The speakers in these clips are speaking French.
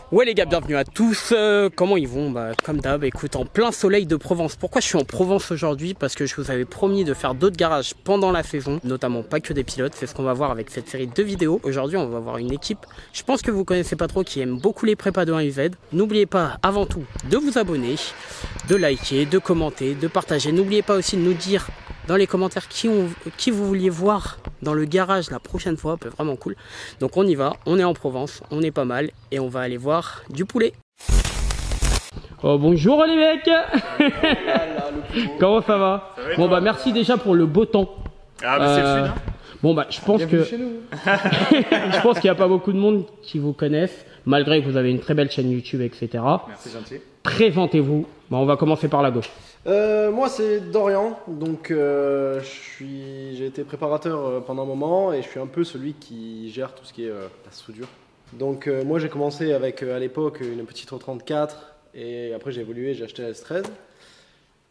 Ouais les gars, bienvenue à tous. Comment ils vont? Bah comme d'hab, écoute, en plein soleil de Provence. Pourquoi je suis en Provence aujourd'hui? Parce que je vous avais promis de faire d'autres garages pendant la saison, notamment pas que des pilotes. C'est ce qu'on va voir avec cette série de vidéos. Aujourd'hui, on va voir une équipe, je pense que vous connaissez pas trop, qui aime beaucoup les prépas de 1UZ. N'oubliez pas avant tout de vous abonner, de liker, de commenter, de partager. N'oubliez pas aussi de nous dire dans les commentaires qui vous vouliez voir dans le garage la prochaine fois, c'est vraiment cool. Donc on y va, on est en Provence, on est pas mal et on va aller voir du poulet. Oh bonjour les mecs. Comment ça va? Bon bah merci déjà pour le beau temps. Ah bah c'est le sud hein. Bon bah je pense que je pense qu'il n'y a pas beaucoup de monde qui vous connaissent, malgré que vous avez une très belle chaîne YouTube, etc. Merci gentil. Présentez-vous. Bon, on va commencer par la gauche. Moi c'est Dorian, donc j'ai été préparateur pendant un moment et je suis un peu celui qui gère tout ce qui est la soudure. Donc moi j'ai commencé avec à l'époque une petite 34 et après j'ai évolué, j'ai acheté la S13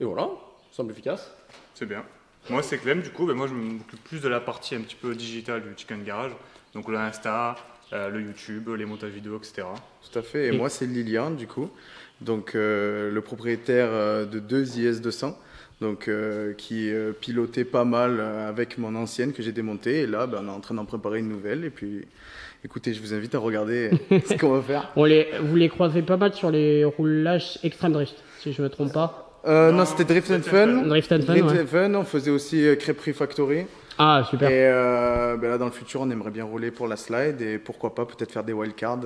et voilà, simple efficace. C'est bien. Moi c'est Clem, du coup moi je m'occupe plus de la partie un petit peu digitale du Chicken Garage, donc le Insta, le YouTube, les montages vidéo, etc. Tout à fait, et moi c'est Lilian du coup, donc le propriétaire de deux IS200, donc qui pilotait pas mal avec mon ancienne que j'ai démontée, et là on est en train d'en préparer une nouvelle, et puis écoutez, je vous invite à regarder ce qu'on va faire. Vous les croisez pas mal sur les roulages Extreme Drift, si je me trompe pas? Non, c'était Drift and Fun. Drift and Fun, on faisait aussi Crêperie Factory. Ah, super. Et là, dans le futur, on aimerait bien rouler pour la slide et pourquoi pas peut-être faire des wildcards.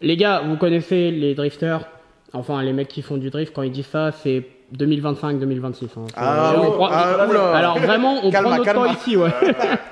Les gars, vous connaissez les drifters, enfin les mecs qui font du drift, quand ils disent ça, c'est 2025-2026. Hein. Alors vraiment, on prend notre temps ici. Ouais.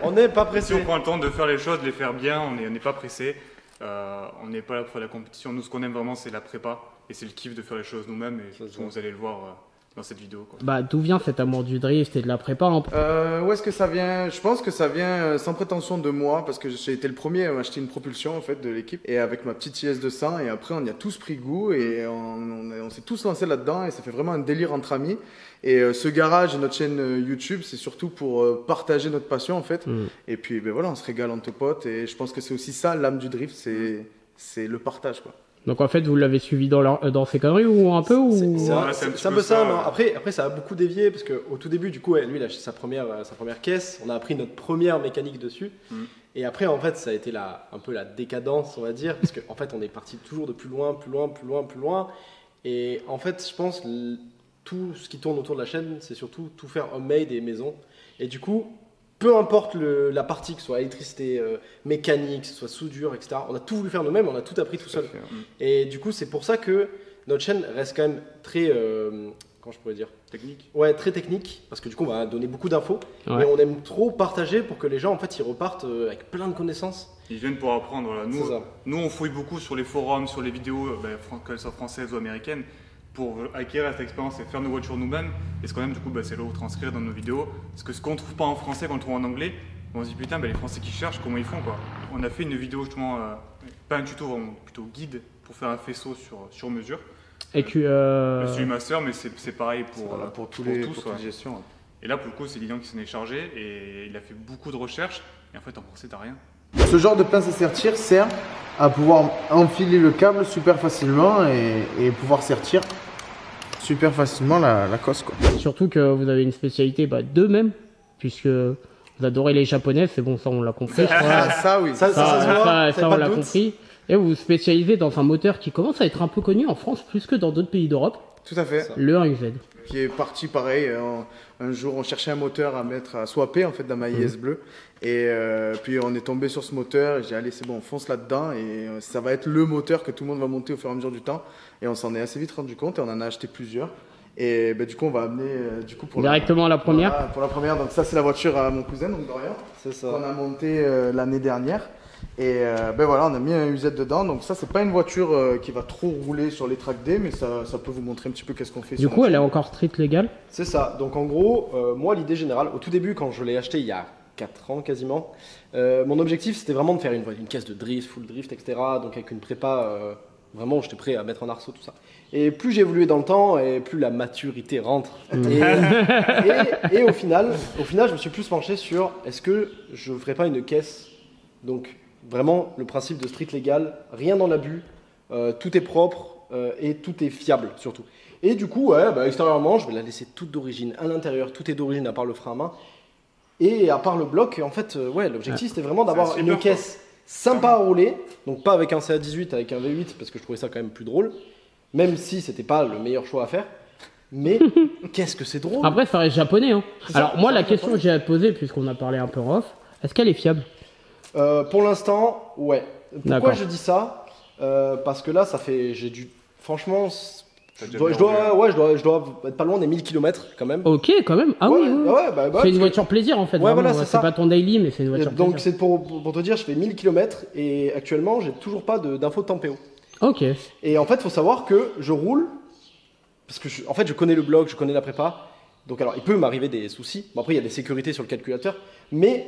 On n'est pas pressé. Si on prend le temps de faire les choses, de les faire bien, on n'est pas pressé. On n'est pas là pour faire la compétition. Nous, ce qu'on aime vraiment, c'est la prépa. Et c'est le kiff de faire les choses nous-mêmes. Et vous allez le voir dans cette vidéo. Quoi. Bah, d'où vient cet amour du drift et de la prépa Où est-ce que ça vient? Je pense que ça vient sans prétention de moi, parce que j'ai été le premier à m'acheter une propulsion en fait, de l'équipe. Et avec ma petite IS200, et après on y a tous pris goût. Et on s'est tous lancés là-dedans. Et ça fait vraiment un délire entre amis. Et ce garage et notre chaîne YouTube, c'est surtout pour partager notre passion en fait. Et puis voilà, on se régale entre potes. Et je pense que c'est aussi ça l'âme du drift, c'est le partage quoi. Donc en fait, vous l'avez suivi dans ses conneries ou un peu C'est un peu ça. Non. Après, ça a beaucoup dévié parce qu'au tout début, du coup, lui, il a acheté sa première caisse. On a appris notre première mécanique dessus. Et après, en fait, ça a été un peu la décadence, on va dire, parce qu'en fait, on est parti toujours de plus loin. Et en fait, je pense tout ce qui tourne autour de la chaîne, c'est surtout tout faire homemade et maison. Et du coup, peu importe la partie, que ce soit électricité, mécanique, que ce soit soudure, etc. On a tout voulu faire nous-mêmes, on a tout appris tout seul. Et du coup, c'est pour ça que notre chaîne reste quand même très, comment je pourrais dire, technique. Ouais, très technique, parce que du coup, on va donner beaucoup d'infos. Ouais. Mais on aime trop partager pour que les gens, en fait, ils repartent avec plein de connaissances. Ils viennent pour apprendre. Voilà. Nous, on fouille beaucoup sur les forums, sur les vidéos, qu'elles soient françaises ou américaines, pour acquérir cette expérience et faire nos voitures nous-mêmes. Et ce qu'on aime du coup, c'est le retranscrire dans nos vidéos. Parce que ce qu'on ne trouve pas en français, qu'on le trouve en anglais, on se dit putain, les Français qui cherchent, comment ils font quoi. On a fait une vidéo justement, pas un tuto, vraiment plutôt guide pour faire un faisceau sur mesure. Et tu Je suis master, mais c'est pareil pour tous. Ouais. Gestion, ouais. Et là, pour le coup, c'est Lilian qui s'en est chargé et il a fait beaucoup de recherches. Et en fait, en français, t'as rien. Ce genre de pince à sertir sert à pouvoir enfiler le câble super facilement et pouvoir sertir super facilement la cosse quoi. Surtout que vous avez une spécialité d'eux-mêmes, puisque vous adorez les japonais, c'est bon, ça on l'a compris. Ça oui, ça on l'a compris. Et vous vous spécialisez dans un moteur qui commence à être un peu connu en France plus que dans d'autres pays d'Europe. Tout à fait. Le 1UZ. Qui est parti pareil, un jour on cherchait un moteur à swapper en fait dans ma IS bleue. Et puis on est tombé sur ce moteur et j'ai dit allez c'est bon on fonce là-dedans et ça va être le moteur que tout le monde va monter au fur et à mesure du temps. Et on s'en est assez vite rendu compte et on en a acheté plusieurs. Et du coup on va amener pour directement la première. Voilà, pour la première, donc ça c'est la voiture à mon cousin, donc Dorian. C'est ça. Qu'on a monté l'année dernière. Et voilà, on a mis un UZ dedans, donc ça c'est pas une voiture qui va trop rouler sur les track day, mais ça peut vous montrer un petit peu qu'est-ce qu'on fait. Du coup, elle est encore street légale. C'est ça, donc en gros, moi l'idée générale, au tout début quand je l'ai acheté il y a 4 ans quasiment, mon objectif c'était vraiment de faire une caisse de drift, full drift, etc. Donc avec une prépa, vraiment j'étais prêt à mettre en arceau tout ça. Et plus j'ai évolué dans le temps, et plus la maturité rentre. Et au final, je me suis plus penché sur est-ce que je ne ferais pas une caisse, donc vraiment le principe de street légal, rien dans l'abus, tout est propre et tout est fiable surtout. Et du coup, ouais, extérieurement, je vais la laisser toute d'origine. À l'intérieur, tout est d'origine à part le frein à main. Et à part le bloc, en fait, l'objectif c'était vraiment d'avoir une caisse sympa à rouler. Donc pas avec un CA18, avec un V8, parce que je trouvais ça quand même plus drôle. Même si c'était pas le meilleur choix à faire. Mais qu'est-ce que c'est drôle. Après, ça reste japonais. Hein. Alors moi, la question que j'ai à te poser, puisqu'on a parlé un peu en off, est-ce qu'elle est fiable? Pour l'instant, ouais. Pourquoi je dis ça? Parce que là, ça fait... J'ai dû... Franchement... Je dois être pas loin des 1000 km quand même. Ok, quand même. Ah oui. C'est une voiture plaisir en fait. Ouais, voilà, c'est pas ton daily, mais c'est une voiture plaisir. Donc c'est pour te dire, je fais 1000 km et actuellement, j'ai toujours pas d'info de Tempéo. Ok. Et en fait, il faut savoir que je roule, parce que en fait, je connais le bloc, je connais la prépa. Donc alors, il peut m'arriver des soucis. Bon, après, il y a des sécurités sur le calculateur. Mais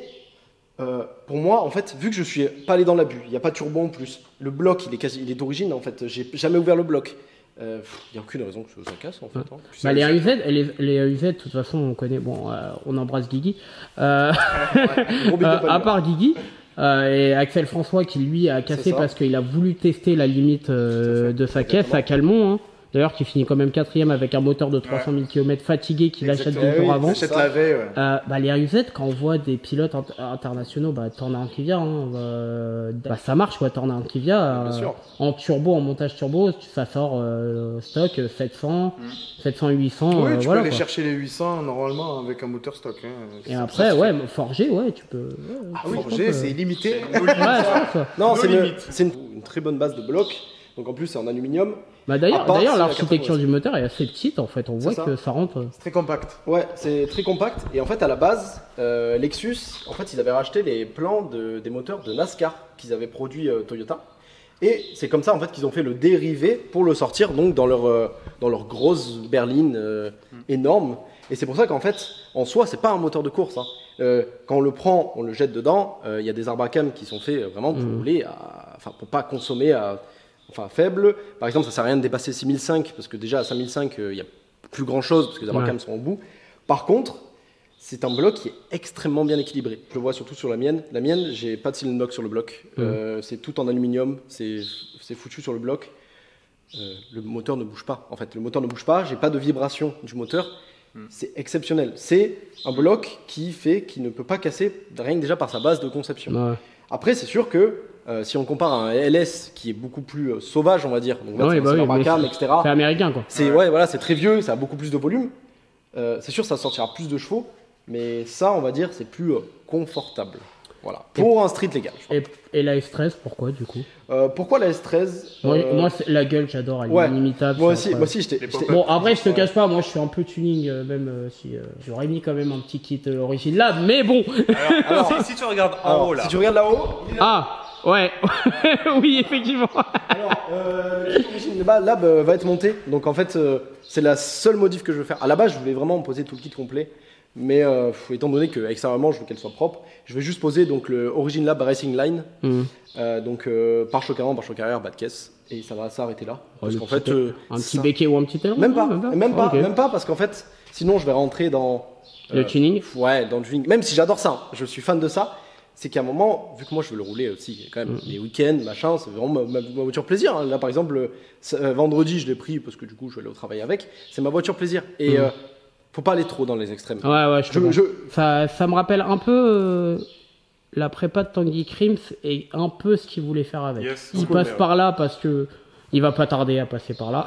pour moi, en fait, vu que je suis pas allé dans l'abus, il n'y a pas de turbo en plus. Le bloc, il est d'origine en fait. J'ai jamais ouvert le bloc. Il n'y a aucune raison que ça casse en fait. Hein. Les AUZ, de toute façon, on connaît. Bon, on embrasse Guigui. À part Guigui et Axel François qui lui a cassé parce qu'il a voulu tester la limite de sa caisse à Calmont. Hein. D'ailleurs, qui finit quand même 4ème avec un moteur de 300 000 km fatigué qu'il achète 2 jours avant. La veille, les AUZ, quand on voit des pilotes internationaux, t'en as un qui vient. Hein, ça marche quoi, t'en as un qui vient. En turbo, en montage turbo, ça sort stock 700, 700, 800. Oui, tu peux aller chercher les 800 normalement avec un moteur stock. Hein. Et après, forgé, tu peux. Forgé, c'est illimité. Non, c'est une très bonne base de bloc. Donc en plus, c'est en aluminium. D'ailleurs, l'architecture du moteur est assez petite en fait. On voit que ça rentre. C'est très compact. Ouais, c'est très compact. Et en fait, à la base, Lexus, en fait, ils avaient racheté les plans des moteurs de NASCAR qu'ils avaient produit Toyota. Et c'est comme ça en fait qu'ils ont fait le dérivé pour le sortir donc dans leur grosse berline énorme. Et c'est pour ça qu'en fait, en soi, c'est pas un moteur de course. Hein. Quand on le prend, on le jette dedans. Il y a des arbacams qui sont faits vraiment pour rouler, pour pas consommer faible. Par exemple, ça sert à rien de dépasser 6005 parce que déjà à 5005, il n'y a plus grand chose parce que les arbacams sont au bout. Par contre, c'est un bloc qui est extrêmement bien équilibré. Je le vois surtout sur la mienne. La mienne, j'ai pas de cylinder lock sur le bloc. C'est tout en aluminium. C'est foutu sur le bloc. Le moteur ne bouge pas. En fait, le moteur ne bouge pas. J'ai pas de vibration du moteur. C'est exceptionnel. C'est un bloc qui ne peut pas casser rien que déjà par sa base de conception. Ouais. Après, c'est sûr que si on compare à un LS qui est beaucoup plus sauvage, on va dire, donc là, c'est l'arbacam, etc. C'est américain quoi. C'est très vieux, ça a beaucoup plus de volume. C'est sûr, ça sortira plus de chevaux, mais ça, on va dire, c'est plus confortable. Voilà. Pour un street légal. Et la S13, pourquoi du coup? Pourquoi la S13 Moi, la gueule, j'adore, elle est inimitable. Moi aussi, j'étais. Bon, après, je te cache pas, moi, je suis un peu tuning, même si j'aurais mis quand même un petit kit Origin Lab, mais bon. Alors si tu regardes en haut là. Si tu regardes là-haut. Ouais. Oui, effectivement. Alors, le kit Origin Lab va être monté. Donc en fait, c'est la seule modif que je veux faire. À la base, je voulais vraiment me poser tout le kit complet. Mais étant donné que extérieurement je veux qu'elle soit propre, je vais juste poser donc le Origin Lab Racing Line, donc pare-choc avant, pare-choc arrière, bas de caisse, et ça va s'arrêter là. Parce qu'en fait, un petit béquet ou un petit aileron. Même pas, parce qu'en fait, sinon je vais rentrer dans le tuning. Ouais, dans le tuning. Même si j'adore ça, je suis fan de ça. C'est qu'à un moment, vu que moi je veux le rouler aussi, quand même les week-ends, machin, c'est vraiment ma voiture plaisir. Hein. Là par exemple, vendredi je l'ai pris parce que du coup je vais aller au travail avec. C'est ma voiture plaisir. Et faut pas aller trop dans les extrêmes. Ouais, ça me rappelle un peu la prépa de Tanguy Crims et un peu ce qu'il voulait faire avec. Il passe par là parce que il va pas tarder à passer par là.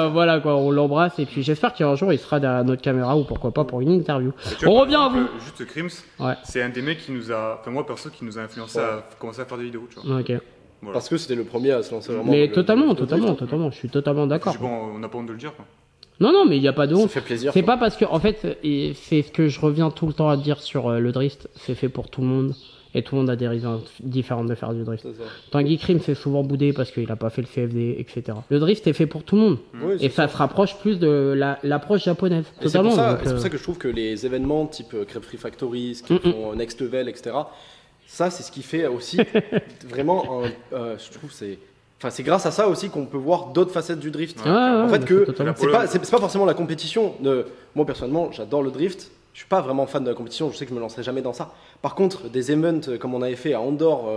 Voilà quoi, on l'embrasse et puis j'espère qu'un jour il sera derrière notre caméra ou pourquoi pas pour une interview. On revient à vous. Juste Crims, c'est un des mecs qui nous a, moi perso, qui nous a influencé à commencer à faire des vidéos, tu vois. Ok. Voilà. Parce que c'était le premier à se lancer vraiment. Mais totalement, je suis totalement d'accord. Bon, on n'a pas honte de le dire quoi. Non, mais il n'y a pas de honte. Ça fait plaisir. C'est pas parce que, en fait, c'est ce que je reviens tout le temps à dire sur le drift, c'est fait pour tout le monde. Et tout le monde a des raisons différentes de faire du drift. Tanguy Crims c'est souvent boudé parce qu'il a pas fait le CFD, etc. Le drift est fait pour tout le monde. Oui, et ça se rapproche plus de l'approche japonaise. Totalement. C'est pour ça que je trouve que les événements type Crêpe Free Factory, qui font Next Level, etc. Ça, c'est ce qui fait aussi vraiment, je trouve, c'est grâce à ça aussi qu'on peut voir d'autres facettes du drift. En fait, c'est pas forcément la compétition. Moi, personnellement, j'adore le drift. Je suis pas vraiment fan de la compétition. Je sais que je me lancerai jamais dans ça. Par contre, des events comme on avait fait à Andorre,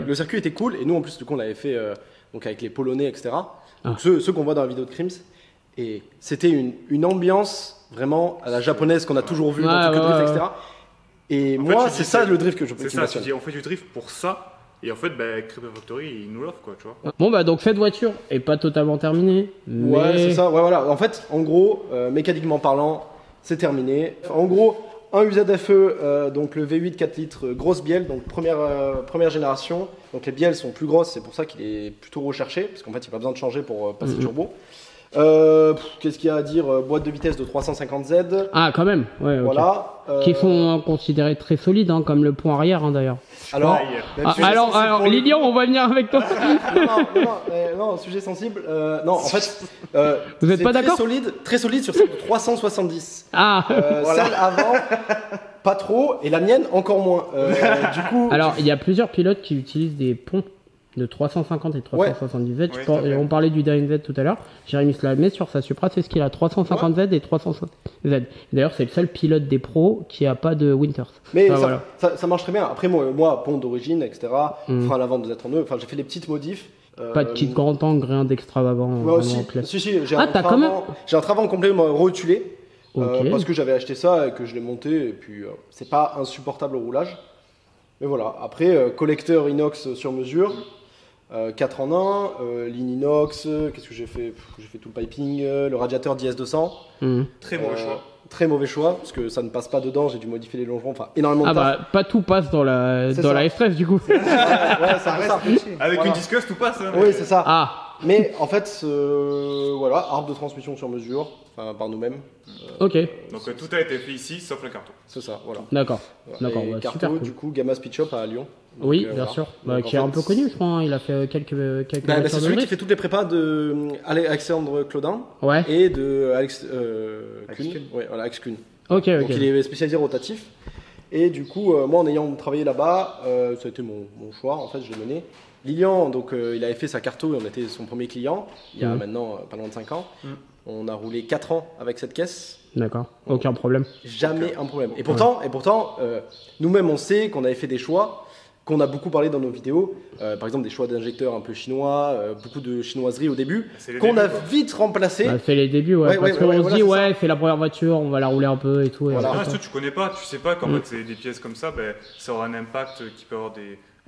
le circuit était cool. Et nous, en plus, du coup, on l'avait fait donc avec les Polonais, etc. Donc, ceux qu'on voit dans la vidéo de Crims. Et c'était une ambiance vraiment à la japonaise qu'on a toujours vu dans quelques drifts, etc. Et en moi, c'est ça le drift que je peux. C'est ça, tu dis, on fait du drift pour ça. Et en fait, Crypto Factory, ils nous l'offrent, quoi, tu vois. Bon, bah, donc cette voiture est pas totalement terminée. Mais... Ouais, c'est ça. Ouais, voilà. En fait, en gros, mécaniquement parlant, c'est terminé. En gros, un UZFE, donc le V8 4 litres, grosse bielle, donc première génération. Donc les bielles sont plus grosses, c'est pour ça qu'il est plutôt recherché, parce qu'en fait, il n'y a pas besoin de changer pour passer turbo. Qu'est-ce qu'il y a à dire? Boîte de vitesse de 350Z. Ah, quand même. Ouais, voilà. Qui sont considérés très solides, hein, comme le pont arrière, hein, d'ailleurs. Alors, Lilian, on va venir avec toi. non, sujet sensible. Non, en fait, vous n'êtes pas d'accord? Très solide sur celle de 370. Ah. Celle avant, pas trop, et la mienne encore moins. Du coup. Alors, il y a plusieurs pilotes qui utilisent des ponts de 350 et 370Z. On parlait du DNZ tout à l'heure. Jérémy se la met sur sa Supra, c'est ce qu'il a, 350Z et 360Z. D'ailleurs, c'est le seul pilote des pros qui a pas de Winters. Mais ça marche très bien. Après, moi pont d'origine, etc. Frein à l'avant de Z32. Enfin, j'ai fait les petites modifs. Pas de kit grand angle, rien d'extravagant. Moi aussi. Si, j'ai un travaux complet rotulé. Parce que j'avais acheté ça et que je l'ai monté. Et puis, c'est pas insupportable au roulage. Mais voilà. Après, collecteur inox sur mesure. 4 en 1, ligne inox, qu'est-ce que j'ai fait? J'ai fait tout le piping, le radiateur d'IS200. Très mauvais choix. Très mauvais choix, parce que ça ne passe pas dedans, j'ai dû modifier les longerons, enfin énormément de taf. Pas tout passe dans la S13 du coup. Ouais, ça reste. Avec une disqueuse, tout passe. Hein, oui, c'est ça. Ah. Mais en fait, voilà, arbre de transmission sur mesure, par nous-mêmes. Ok. Donc tout a été fait ici, sauf le carton. C'est ça, voilà. D'accord. D'accord. Ouais, Carto, super cool. du coup, Gamma Speed Shop à Lyon. Donc, oui, bien sûr. Qui est un peu connu, je crois. Hein. Il a fait quelques c'est celui qui fait toutes les prépas de Alexandre Claudin et de Alex Kuhn. Ouais, voilà, Alex Kuhn. Ok. Donc il est spécialisé rotatif. Et du coup, moi en ayant travaillé là-bas, ça a été mon choix, en fait, je l'ai mené. Lilian, donc il avait fait sa carto et on était son premier client, il y a maintenant pas loin de 5 ans. On a roulé 4 ans avec cette caisse. D'accord, aucun problème. Jamais un problème. Et pourtant, nous-mêmes on sait qu'on avait fait des choix, qu'on a beaucoup parlé dans nos vidéos, par exemple des choix d'injecteurs un peu chinois, beaucoup de chinoiserie au début, qu'on a vite remplacé. C'est les débuts, parce qu'on se dit, c'est la première voiture, on va la rouler un peu et tout. Et voilà. Tu connais pas, tu sais pas qu'en fait c'est des pièces comme ça, ça aura un impact qui peut avoir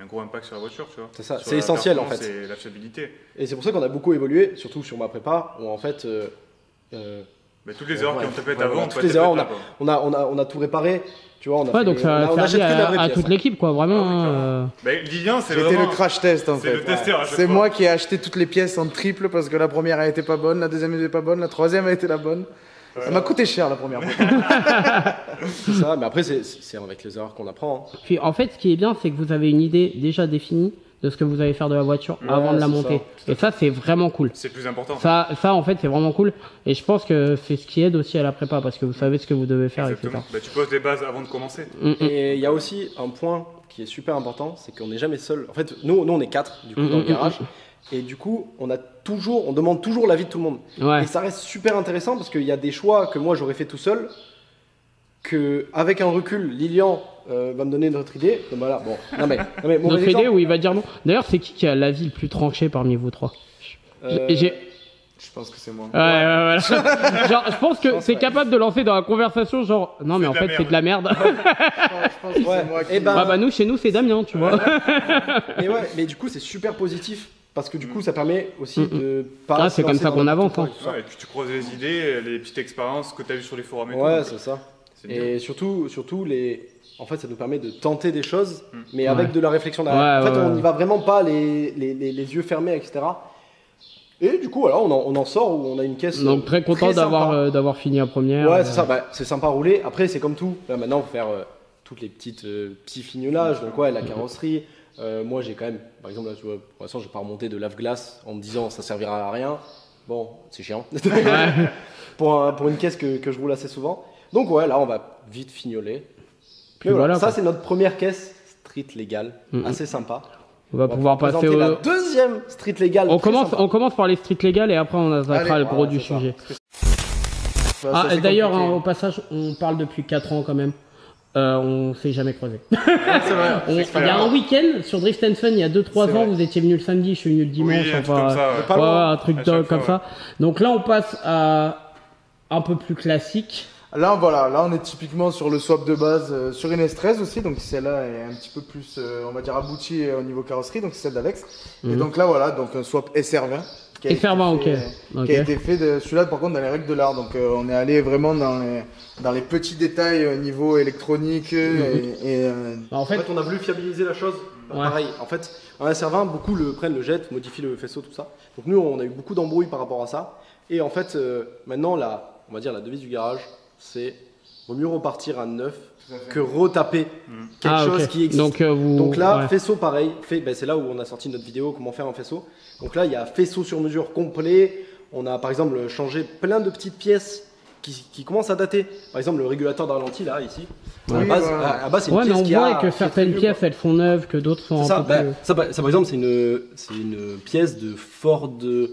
un gros impact sur la voiture, tu vois. C'est ça, c'est essentiel en fait. C'est la fiabilité. Et c'est pour ça qu'on a beaucoup évolué, surtout sur ma prépa, où en fait. Toutes les erreurs qui ont été faites avant, toutes les erreurs, on a tout réparé. Tu vois, donc ça a servi à toute l'équipe, quoi, vraiment. Lilian, c'est vraiment... le crash test, en fait. C'est le testeur. C'est moi qui ai acheté toutes les pièces en triple parce que la première a été pas bonne, la deuxième était pas bonne, la troisième a été la bonne. Ça m'a coûté cher la première fois. C'est ça, mais après c'est avec les erreurs qu'on apprend. Hein. Puis en fait, ce qui est bien, c'est que vous avez une idée déjà définie de ce que vous allez faire de la voiture avant de la monter. Et ça, c'est vraiment cool. C'est plus important. Ça, en fait, c'est vraiment cool. Et je pense que c'est ce qui aide aussi à la prépa parce que vous savez ce que vous devez faire, etc. Tu poses les bases avant de commencer. Et il y a aussi un point qui est super important, c'est qu'on n'est jamais seul. En fait, nous on est 4 du coup dans le garage. Et du coup, on demande toujours l'avis de tout le monde. Et ça reste super intéressant parce qu'il y a des choix que moi j'aurais fait tout seul, que avec un recul, Lilian va me donner notre idée. Donc voilà, bon. Non mais notre idée où il va dire non. D'ailleurs, c'est qui a l'avis le plus tranché parmi vous trois? Je pense que c'est moi. Voilà. Genre, je pense que c'est capable de lancer dans la conversation, genre, non, mais en fait, c'est de la merde. Je pense que c'est moi qui... nous, chez nous, c'est Damien, tu vois. Mais du coup, c'est super positif. Parce que du coup, ça permet aussi de pas. C'est comme ça qu'on avance. Et puis tu croises les idées, les petites expériences que tu as vues sur les forums et tout. Ouais, c'est ça. Et surtout, en fait, ça nous permet de tenter des choses, mais avec de la réflexion derrière. En fait, on n'y va vraiment pas les yeux fermés, etc. Et du coup, voilà, on en sort où on a une caisse. Donc très content d'avoir fini la première. Ouais, c'est ça. C'est sympa à rouler. Après, c'est comme tout. Là, maintenant, il faut faire toutes les petits fignolages. Donc la carrosserie. Moi, j'ai quand même, par exemple, là, tu vois, pour l'instant, je vais pas remonter de lave-glace en me disant ça servira à rien. Bon, c'est chiant. pour une caisse que je roule assez souvent. Donc là, on va vite fignoler. Mais voilà, ça c'est notre première caisse street légale, assez sympa. On va pouvoir passer la deuxième street légale. On commence par les street légales et après on attaquera le gros du sujet. D'ailleurs, au passage, on parle depuis 4 ans quand même. On s'est jamais croisé. C'est vrai. Il y a un week-end sur Drift and Fun, il y a 2-3 ans, vous étiez venu le samedi, je suis venu le dimanche. Oui, un truc comme ça, ouais. Un truc comme ça. Donc là, on passe à un peu plus classique. Là, voilà, là on est typiquement sur le swap de base, sur une S13 aussi, donc celle-là est un petit peu plus, on va dire, aboutie au niveau carrosserie, donc c'est celle d'Alex. Et donc là, voilà, donc un swap SR20. SR20, qui a été fait, celui-là par contre dans les règles de l'art, donc on est allé vraiment dans les petits détails au niveau électronique. En fait, on a voulu fiabiliser la chose. Pareil, en fait, un SR20, beaucoup le prennent, le jettent, modifient le faisceau, tout ça. Donc nous, on a eu beaucoup d'embrouilles par rapport à ça. Et en fait, maintenant, on va dire la devise du garage, c'est vaut mieux repartir à neuf que retaper quelque chose qui existe. Donc là, faisceau pareil, c'est là où on a sorti notre vidéo comment faire un faisceau. Donc là, il y a faisceau sur mesure complet. On a par exemple changé plein de petites pièces qui commencent à dater. Par exemple, le régulateur de ralenti là, ici. À la base, c'est une pièce on voit que certaines pièces elles font neuves, que d'autres sont ça, ça, par exemple, c'est une pièce de Ford. Je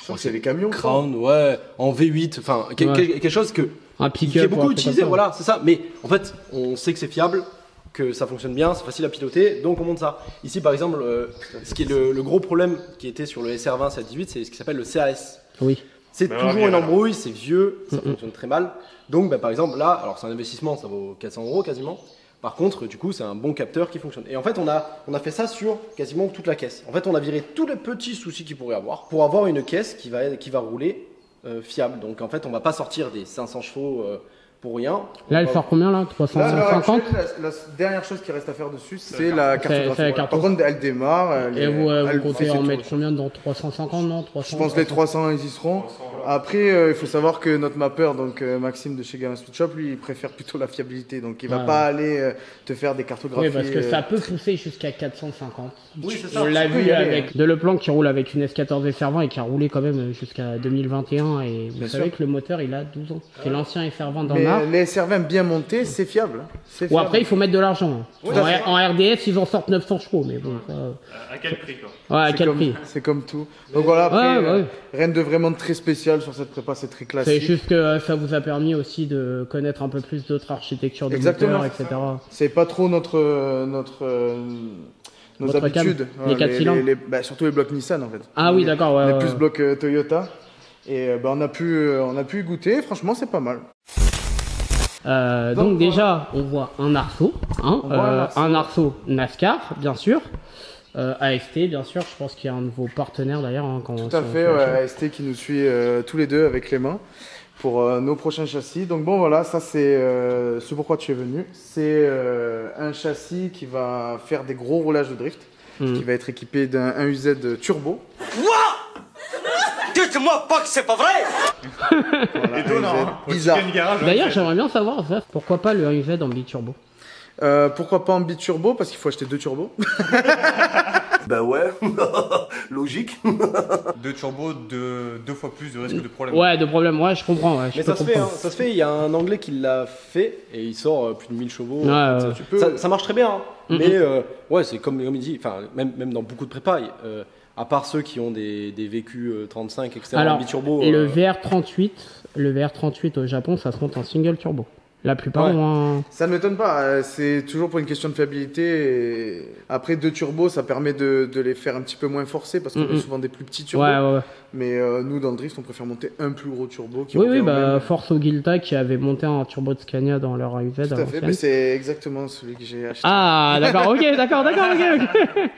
crois que c'est les camions. Crown, en V8, enfin quelque chose qui est beaucoup utilisé, voilà, c'est ça. Mais en fait, on sait que c'est fiable, que ça fonctionne bien, c'est facile à piloter, donc on monte ça. Ici, par exemple, ce qui est le gros problème qui était sur le SR20 718, c'est ce qui s'appelle le CAS. Oui. C'est toujours une embrouille, c'est vieux, ça fonctionne très mal. Donc, par exemple, là, alors c'est un investissement, ça vaut 400 € quasiment. Par contre, du coup, c'est un bon capteur qui fonctionne. Et en fait, on a fait ça sur quasiment toute la caisse. En fait, on a viré tous les petits soucis qu'il pourrait avoir pour avoir une caisse qui va rouler fiable. Donc, en fait, on va pas sortir des 500 chevaux pour rien. Là, elle sort combien là? 350? La dernière chose qui reste à faire dessus, c'est la cartographie. Par contre, elle démarre. Et vous comptez en mettre combien dans 350, non? 300, je pense que les 300 ils y seront. Après, il faut savoir que notre mappeur, donc Maxime de chez Gamma Speed Shop, lui, il préfère plutôt la fiabilité. Donc, il va pas aller te faire des cartographies. Oui, parce que ça peut pousser jusqu'à 450. Oui, c'est ça. On l'a vu avec Deleplanque qui roule avec une S14 SR20 et qui a roulé quand même jusqu'à 2021. Et vous savez que le moteur, il a 12 ans. C'est l'ancien SR20 dans l'art. Les SR20 bien montés, c'est fiable. Ou après, il faut mettre de l'argent. En RDF, ils en sortent 900 chevaux. Mais bon, à quel prix quoi? Ouais, à quel prix? C'est comme tout. Donc voilà, après, rien de vraiment très spécial sur cette prépa, c'est très classique. C'est juste que ça vous a permis aussi de connaître un peu plus d'autres architectures de moteurs, etc. C'est pas trop nos habitudes. Les 4 cylindres. Surtout les blocs Nissan en fait. Ah oui, d'accord. On est plus bloc Toyota. Et on a pu y goûter, franchement c'est pas mal. Donc déjà, on voit un arceau, un arceau NASCAR, bien sûr. AST, bien sûr, je pense qu'il y a un de vos partenaires d'ailleurs. Tout à fait, AST qui nous suit tous les deux avec les mains pour nos prochains châssis. Donc bon voilà, ça c'est ce pourquoi tu es venu. C'est un châssis qui va faire des gros roulages de drift, qui va être équipé d'un 1UZ turbo. Dites-moi pas que c'est pas vrai. Voilà, étonnant, bizarre. D'ailleurs, j'aimerais bien savoir, pourquoi pas le 1UZ en biturbo? Pourquoi pas en biturbo? Parce qu'il faut acheter 2 turbos. Bah ouais, logique. 2 turbos, 2 fois plus de risque de problème. Ouais, de problème, ouais, je comprends. Ouais, mais ça se fait, il y a un Anglais qui l'a fait et il sort plus de 1000 chevaux. Ça marche très bien, hein. Mais c'est comme il dit, même dans beaucoup de prépas. À part ceux qui ont des VQ 35, etc. Alors, biturbo. Le VR38 au Japon, ça se monte en single turbo. La plupart ont Ça ne m'étonne pas, c'est toujours pour une question de fiabilité. Et après 2 turbos, ça permet de les faire un petit peu moins forcés parce qu'on a souvent des plus petits turbos. Mais nous, dans le drift, on préfère monter un plus gros turbo. Force au Gilta qui avait monté un turbo de Scania dans leur AUZ. Tout à fait, mais c'est exactement celui que j'ai acheté. Ah, d'accord, ok.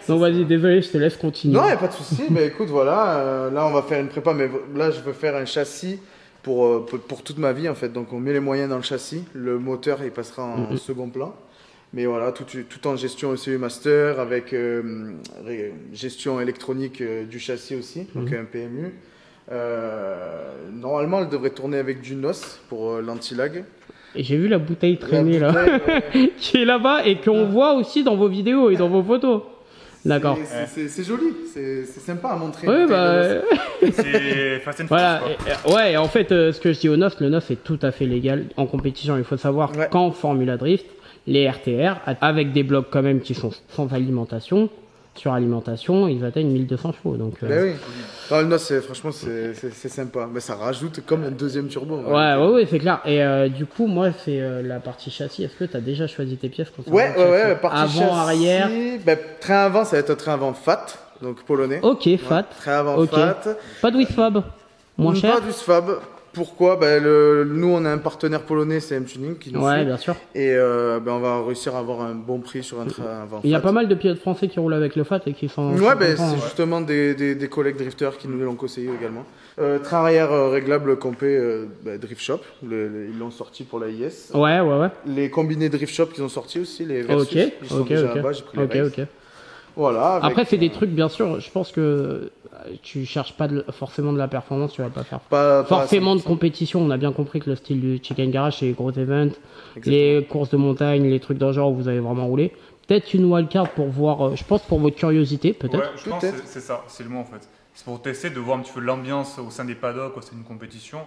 Donc vas-y, désolé, je te laisse continuer. Non, il n'y a pas de souci. Mais écoute, voilà, là, on va faire une prépa, mais là, je veux faire un châssis pour toute ma vie en fait. Donc on met les moyens dans le châssis, le moteur il passera en second plan, mais voilà, tout en gestion ECU Master avec gestion électronique du châssis aussi, donc un PMU. Normalement elle devrait tourner avec du NOS pour l'anti-lag. Et j'ai vu la bouteille traîner là, qui est là-bas et qu'on voit aussi dans vos vidéos et dans vos photos. D'accord. C'est joli, c'est sympa à montrer. Oui, c'est Fast and voilà. Et en fait, ce que je dis au NOS, le NOS est tout à fait légal en compétition. Il faut savoir qu'en Formula Drift, les RTR, avec des blocs quand même qui sont sans alimentation, sur alimentation, ils atteignent 1200 chevaux. Donc, Ben oui. Non, franchement, c'est sympa. Mais ça rajoute comme un deuxième turbo. Ouais, c'est clair. Et du coup, moi, c'est la partie châssis. Est-ce que tu as déjà choisi tes pièces Ouais, partie avant, châssis, arrière. Ben, train avant, ça va être un train avant FAT, donc polonais. Ok, FAT. Train avant FAT. Pas de Wisfab. Moins cher. Pas du SFAB. Pourquoi? Nous, on a un partenaire polonais, c'est M-Tuning, qui nous suit. Bien sûr. Et on va réussir à avoir un bon prix sur un train avant. Il y a pas mal de pilotes français qui roulent avec le FAT et qui sont. C'est justement des collègues drifters qui nous l'ont conseillé également. Train arrière réglable complet Drift Shop. Ils l'ont sorti pour la IS. Ouais. Les combinés Drift Shop qu'ils ont sortis aussi, les Versus. Ils sont déjà là-bas, j'ai pris les races. Voilà. Après, c'est des trucs, bien sûr, je pense que tu cherches pas forcément de la performance, tu vas pas faire forcément de compétition. On a bien compris que le style du Chicken Garage, c'est les gros events, les courses de montagne, les trucs d'un genre où vous allez vraiment rouler. Peut-être une wildcard pour voir, je pense pour votre curiosité, peut-être. Ouais, je pense que c'est ça, c'est le mot en fait. C'est pour tester, de voir un petit peu l'ambiance au sein des paddocks, au sein d'une compétition.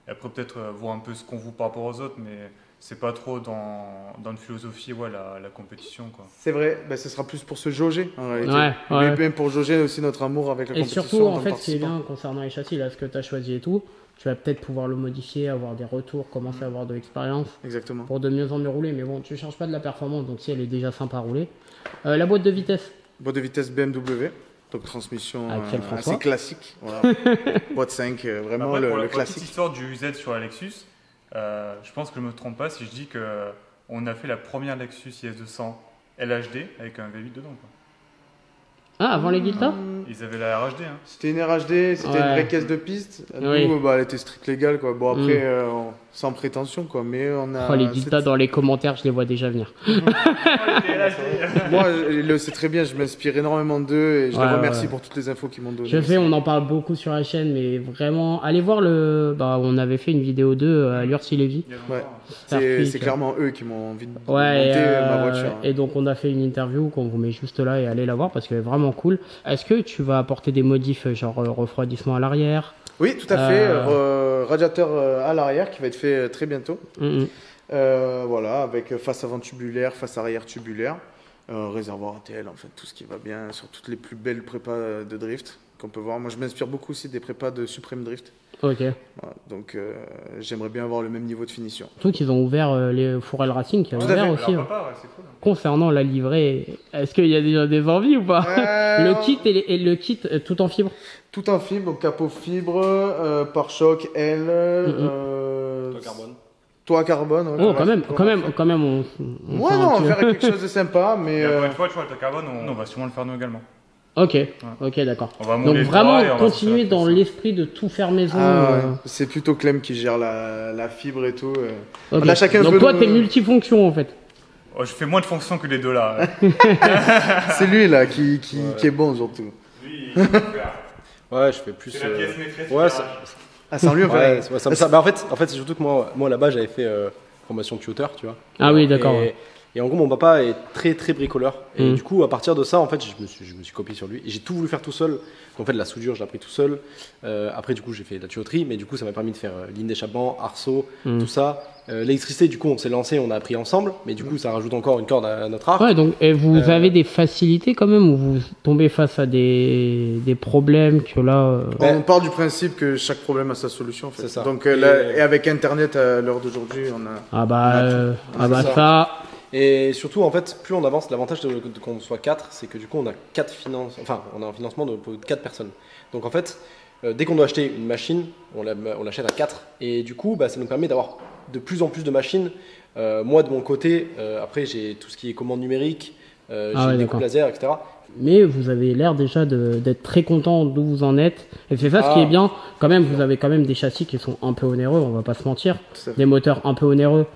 Et après, peut-être voir un peu ce qu'on voit par rapport aux autres, mais c'est pas trop dans une philosophie, la compétition. Quoi. C'est vrai, ce sera plus pour se jauger en réalité. Mais bien pour jauger aussi notre amour avec la compétition. Et surtout, en fait, ce qui est bien concernant les châssis, là, ce que tu as choisi et tout, tu vas peut-être pouvoir le modifier, avoir des retours, commencer à avoir de l'expérience. Exactement. Pour de mieux en mieux rouler. Mais bon, tu ne cherches pas de la performance, donc si elle est déjà sympa à rouler. La boîte de vitesse. Boîte de vitesse BMW. Donc transmission assez classique. Voilà. Boîte 5, vraiment après, le classique. classique. Petite histoire du Z sur la Lexus. Je pense que je ne me trompe pas si je dis qu'on a fait la première Lexus IS200 LHD avec un V8 dedans. Quoi. Ah, avant les guitares Ils avaient la RHD. Hein. C'était une RHD, c'était une vraie caisse de piste. Nous, elle était strict légale. Quoi. Bon, après, sans prétention, quoi. Mais on a. Les guitares dans les commentaires, je les vois déjà venir. Moi, c'est très bien, je m'inspire énormément d'eux et je les remercie pour toutes les infos qu'ils m'ont données. Je sais, on en parle beaucoup sur la chaîne, mais vraiment, allez voir on avait fait une vidéo d'eux à Lurcy Lévy. Ouais. C'est clairement eux qui m'ont envie de monter ma voiture. Et donc, on a fait une interview qu'on vous met juste là et allez la voir parce qu'elle est vraiment cool. Est-ce que tu vas apporter des modifs, genre refroidissement à l'arrière? Oui, tout à fait. Radiateur à l'arrière qui va être fait très bientôt. Voilà, avec face avant tubulaire, face arrière tubulaire, réservoir ATL, en fait, tout ce qui va bien sur toutes les plus belles prépas de drift qu'on peut voir. Moi, je m'inspire beaucoup aussi des prépas de Supreme Drift. Ok. Voilà, donc, j'aimerais bien avoir le même niveau de finition. Surtout qu'ils ont ouvert les Fourel Racing qui a ouvert aussi. Alors, papa, c'est cool. Concernant la livrée, est-ce qu'il y a déjà des envies ou pas? Le kit et le kit tout en fibre. Tout en fibre, capot fibre, pare-choc L. Carbone. Toit carbone. Oh, quand même, on on va faire quelque chose de sympa, mais. Pour une fois, tu vois, le toit carbone, on va sûrement le faire nous également. Ok, d'accord. Donc vraiment continuer dans l'esprit de tout faire maison. C'est plutôt Clem qui gère la fibre et tout. Okay. On a chacun. Donc toi, t'es multifonction en fait. Oh, je fais moins de fonctions que les deux là. C'est lui là qui est bon surtout. Lui, ouais, je fais plus. C'est la pièce maîtresse. Sans lui, en fait, c'est surtout que moi là-bas, j'avais fait formation tutor, tu vois. Ah oui, d'accord. Et en gros, mon papa est très très bricoleur. Et du coup, à partir de ça, en fait, je me suis copié sur lui. Et j'ai tout voulu faire tout seul. En fait, la soudure, je l'ai appris tout seul. Après, du coup, j'ai fait de la tuyauterie. Mais du coup, ça m'a permis de faire ligne d'échappement, arceau, tout ça. L'électricité, du coup, on s'est lancé, on a appris ensemble. Mais du coup, ça rajoute encore une corde à notre art. Ouais, donc, et vous avez des facilités quand même, ou vous tombez face à des problèmes que là. On part du principe que chaque problème a sa solution. En fait. C'est ça. Donc, et avec Internet à l'heure d'aujourd'hui, on a. Ça. Et surtout, en fait, plus on avance, l'avantage qu'on soit 4, c'est que du coup, on a on a un financement de 4 personnes. Donc en fait, dès qu'on doit acheter une machine, on l'achète à 4. Et du coup, ça nous permet d'avoir de plus en plus de machines. Moi, de mon côté, après, j'ai tout ce qui est commande numérique, j'ai des coupes laser, etc. Mais vous avez l'air déjà d'être très content d'où vous en êtes. Et c'est ça ce qui est bien. Quand même, vous avez quand même des châssis qui sont un peu onéreux, on va pas se mentir. Des moteurs un peu onéreux.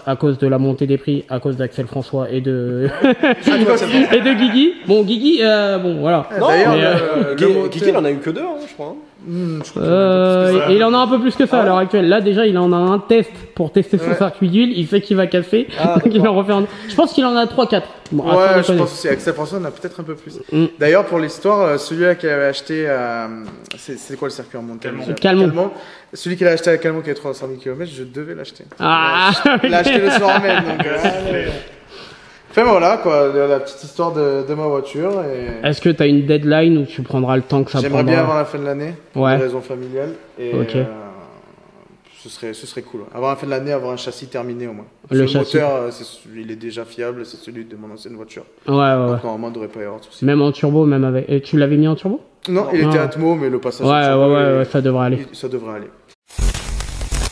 À cause de la montée des prix, à cause d'Axel François et de et de Guigui. Bon, Guigui, voilà. Non, d'ailleurs, Guigui, il en a eu que 2, je crois. Et il en a un peu plus que ça à l'heure actuelle. Là, déjà, il en a un test pour tester son circuit d'huile. Il sait qu'il va casser. Donc il en refait un. Je pense qu'il en a 3-4. Bon, je pense aussi. Axel François en a peut-être un peu plus. D'ailleurs, pour l'histoire, celui-là qu'il avait acheté à. C'est quoi le circuit en montagne? Calmont. Celui qu'il a acheté à Calmont qui a 300 000 km, je devais l'acheter. Ah, il l'a acheté le soir même. Donc, Enfin voilà quoi, la petite histoire de ma voiture. Est-ce que tu as une deadline où tu prendras le temps que ça prendra? J'aimerais bien avant la fin de l'année, pour Ouais. des raisons familiales. Et Ok. ce serait cool. Avant la fin de l'année, avoir un châssis terminé au moins. Le Sur châssis. moteur, il est déjà fiable, c'est celui de mon ancienne voiture. Ouais, ouais, ouais. Donc normalement, il ne devrait pas y avoir de soucis. Même en turbo, même avec. Et tu l'avais mis en turbo? Non, il était Ah. Atmo, mais le passage Ouais, au turbo, ouais, ça devrait aller. ça devrait aller.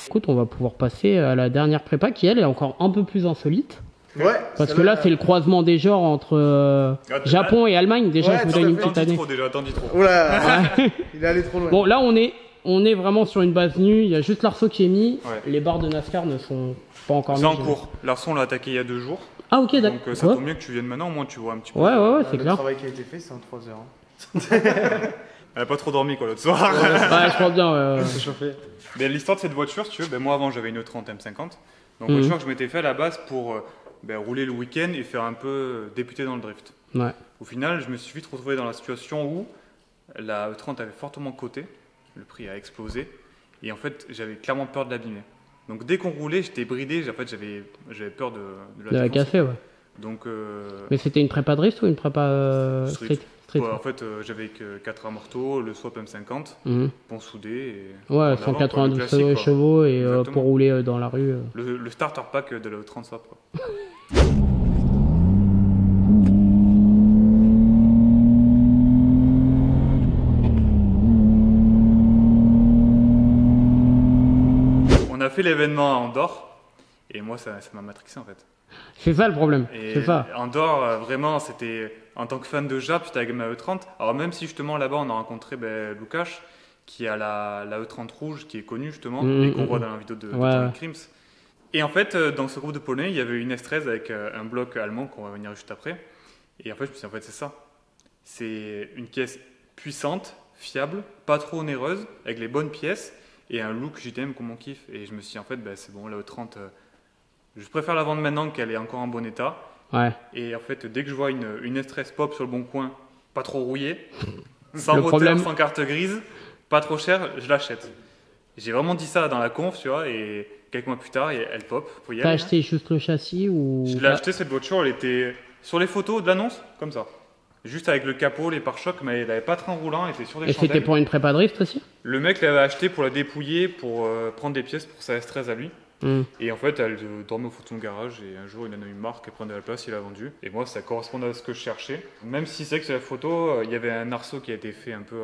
Écoute, on va pouvoir passer à la dernière prépa qui, elle, est encore un peu plus insolite. Ouais. Parce que là, c'est le croisement des genres entre Japon et Allemagne. Déjà, Ouais, je vous tout à donne une fait. petite T'en dis année. trop déjà, t'en dis trop. Oula, il est allé trop loin. Bon, là, on est vraiment sur une base nue. Il y a juste l'arceau qui est mis. Ouais. Les barres de NASCAR ne sont pas encore C'est mises. en cours. L'arçon l'a attaqué il y a 2 jours. Ah, ok, d'accord. Donc ça tombe mieux que tu viennes maintenant, au moins tu vois un petit peu. Ouais, ouais, ouais, c'est Le clair. travail qui a été fait, c'est en 3 heures. Elle a pas trop dormi quoi l'autre soir. Ouais, je pense bien. Ouais. C'est chauffé. Mais l'histoire de cette voiture, si tu veux, ben moi avant j'avais une E30 M50. Donc Mhm. voiture que je m'étais fait à la base pour rouler le week-end et faire un peu débuter dans le drift. Ouais. Au final, je me suis vite retrouvé dans la situation où la E30 avait fortement coté, le prix a explosé et en fait j'avais clairement peur de l'abîmer. Donc dès qu'on roulait, j'étais bridé, en fait j'avais peur de De la défoncer. casser, ouais. Donc Mais c'était une prépa drift ou une prépa Street. street. ouais, en fait j'avais que 4 amortos, le swap M50, Mhm. pont soudé et Ouais, en avant, quoi, le 192 classique, quoi. chevaux et Exactement. pour rouler dans la rue. Le starter pack de la E30 swap. Quoi. On a fait l'événement à Andorre et moi ça m'a matrixé en fait. C'est ça le problème. Et C'est ça. Andorre, vraiment, c'était en tant que fan de Jap, j'étais avec ma E30. Alors même si justement là-bas on a rencontré Lukash qui a la E30 rouge qui est connue justement et qu'on voit dans la vidéo de Ouais, Tony ouais. Crims. Et en fait dans ce groupe de Polonais il y avait une S13 avec un bloc allemand qu'on va venir juste après. Et en fait je me suis dit en fait c'est ça. C'est une caisse puissante, fiable, pas trop onéreuse, avec les bonnes pièces et un look JDM comme on kiffe. Et je me suis dit en fait c'est bon la E30 je préfère la vendre maintenant qu'elle est encore en bon état. Ouais. Et en fait, dès que je vois une S13 pop sur le bon coin, pas trop rouillée, sans Le moteur, problème- sans carte grise, pas trop cher, je l'achète. J'ai vraiment dit ça dans la conf, tu vois, et quelques mois plus tard, elle pop. Faut y T'as aller, acheté juste le châssis ou hein. Je l'ai acheté cette voiture, elle était sur les photos de l'annonce, comme ça. Juste avec le capot, les pare-chocs, mais elle n'avait pas train roulant, elle était sur des Et c'était chandelles. pour une prépa drift aussi? Le mec l'avait acheté pour la dépouiller, pour prendre des pièces pour sa S13 à lui. Hmm. Et en fait, elle dormait au fond de son garage et un jour, il en a eu marre, elle prenait la place, il l'a vendu. Et moi, ça correspondait à ce que je cherchais. Même si c'est vrai que sur la photo, il y avait un arceau qui a été fait un peu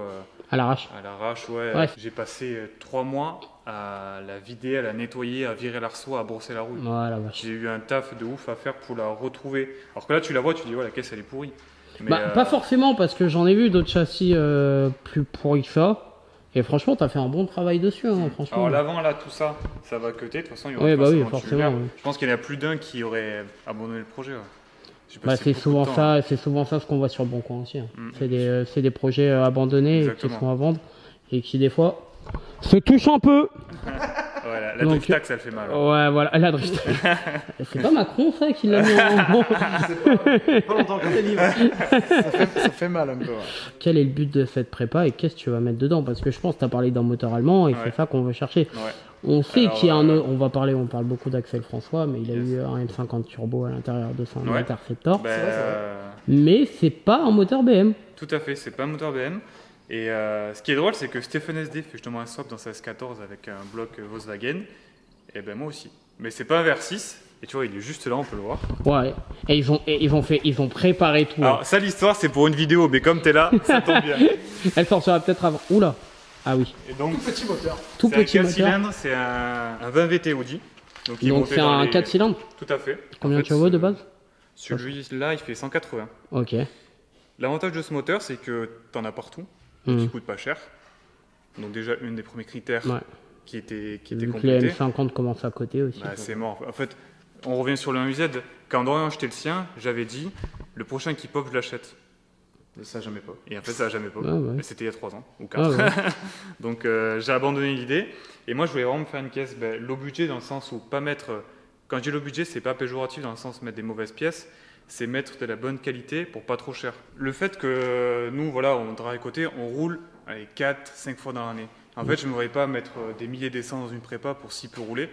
À l'arrache. à l'arrache. Ouais. Ouais. J'ai passé 3 mois à la vider, à la nettoyer, à virer l'arceau, à brosser la rouille. Ouais, la vache. J'ai eu un taf de ouf à faire pour la retrouver. Alors que là, tu la vois, tu dis, ouais, la caisse, elle est pourrie. Mais, Bah, pas forcément, parce que j'en ai vu d'autres châssis plus pourris que ça. Et franchement, t'as fait un bon travail dessus, hein, franchement. Alors l'avant, là, tout ça, ça va cuter. De toute façon, il y aura Oui, bah oui, forcément forcément. tubulaire. Oui. Je pense qu'il y en a plus d'un qui aurait abandonné le projet. Ouais. J'ai Bah, passé c'est beaucoup souvent de temps, hein. ça, c'est souvent ça ce qu'on voit sur le bon coin aussi. Hein. Mm. C'est des projets abandonnés qui Exactement. sont à vendre et qui des fois se touchent un peu. Ouais, la Donc, drift tax, elle fait mal. Ouais, voilà, la drift. C'est pas Macron ça qui l'a mis en. Pas longtemps quand t'es libre. Ça fait mal un peu. Ouais. Quel est le but de cette prépa et qu'est-ce que tu vas mettre dedans? Parce que je pense que tu as parlé d'un moteur allemand et Ouais. c'est ça qu'on veut chercher. Ouais. On sait Alors, qu'il y a on parle beaucoup d'Axel François, mais il a eu un M50 turbo à l'intérieur de son Ouais. Interceptor. Ben, Mais c'est pas un moteur BM. tout à fait, c'est pas un moteur BM. Et ce qui est drôle, c'est que Stéphane SD fait justement un swap dans sa S14 avec un bloc Volkswagen. Et ben moi aussi. Mais c'est pas un VR6. Et tu vois, il est juste là, on peut le voir. Ouais. Et ils ont préparé tout. Alors, ça, l'histoire, c'est pour une vidéo, mais comme t'es là, ça tombe bien. Elle sortira peut-être avant. Oula. Ah oui. Et donc, Petit moteur. Tout c'est un petit 4 moteur. cylindres, c'est un 20 VT Audi. Donc, il est Donc monté c'est dans un les- 4 cylindres. Tout à fait. Combien En de fait, chevaux de base? Celui-là, il fait 180. Ok. L'avantage de ce moteur, c'est que t'en as partout. Mhm. Qui coûte pas cher. Donc, déjà, un des premiers critères Ouais. qui était Vu que les complété. M50 commencent à côté aussi. Bah, c'est mort. En fait, on revient sur le 1UZ. Quand Dorian a acheté le sien, j'avais dit le prochain qui pop, je l'achète. Mais ça, jamais pas. Et en fait, ça n'a jamais pop. Ah ouais. Mais c'était il y a 3 ans ou 4. Ah ouais. Donc, j'ai abandonné l'idée. Et moi, je voulais vraiment me faire une caisse low budget dans le sens où pas mettre. Quand je dis low budget, c'est pas péjoratif dans le sens mettre des mauvaises pièces. C'est mettre de la bonne qualité pour pas trop cher. Le fait que nous, voilà, on travaille à côté, on roule 4-5 fois dans l'année. En fait, je ne me voyais pas mettre des milliers d'essence dans une prépa pour si peu rouler.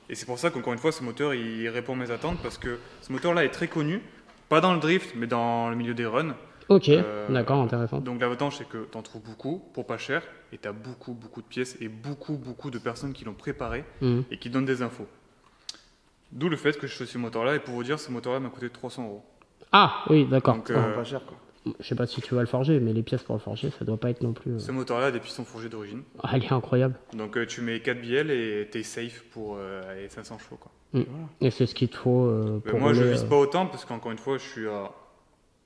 Et c'est pour ça qu'encore une fois, ce moteur, il répond à mes attentes parce que ce moteur-là est très connu, pas dans le drift, mais dans le milieu des runs. Ok, d'accord, intéressant. Donc l'avantage, c'est que tu en trouves beaucoup pour pas cher et tu as beaucoup de pièces et beaucoup de personnes qui l'ont préparé et qui donnent des infos. D'où le fait que je choisis ce moteur-là et pour vous dire, ce moteur-là m'a coûté 300 €. Ah, oui, d'accord. Donc, Pas cher quoi. Je sais pas si tu vas le forger, mais les pièces pour le forger, ça doit pas être non plus... Ce moteur-là a des pistons forgés d'origine. Ah, elle est incroyable. Donc tu mets 4 bielles et t'es safe pour aller 500 chevaux. Quoi. Et c'est ce qu'il te faut pour moi, je rouler, vise pas autant parce qu'encore une fois,